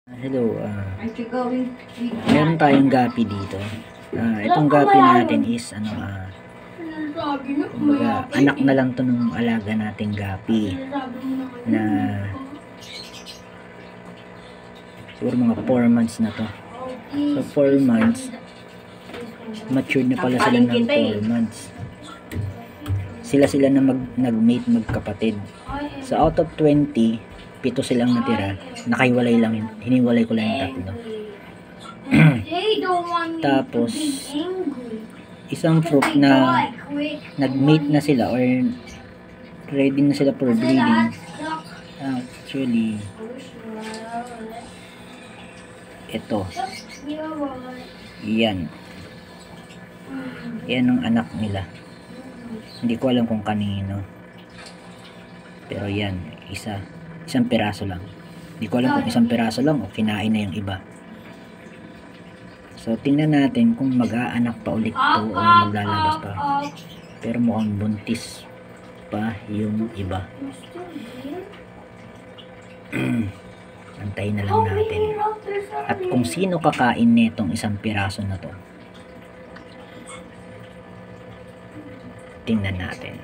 Hello, meron tayong gapi dito. Itong gapi natin is kumbaga, anak na lang to nung alaga nating gapi na siguro mga 4 months na to. So 4 months matured na pala sila ng 4 months. Sila na nag-mate magkapatid. So out of 20, 7 silang natira. Nakahiwalay lang yun. Hiniwalay ko lang yung tatlo. Tapos isang fruit na nag-mate na sila or ready na sila for breeding. Actually ito. Yan ang anak nila. Hindi ko alam kung kanino. Pero yan, isang piraso lang. Hindi ko alam kung isang piraso lang o kinain na yung iba. So tingnan natin kung mag-aanak pa ulit to o maglalabas pa. Pero mukhang buntis pa yung iba. Antayin na lang natin. At kung sino kakain netong isang piraso na to, tingnan natin.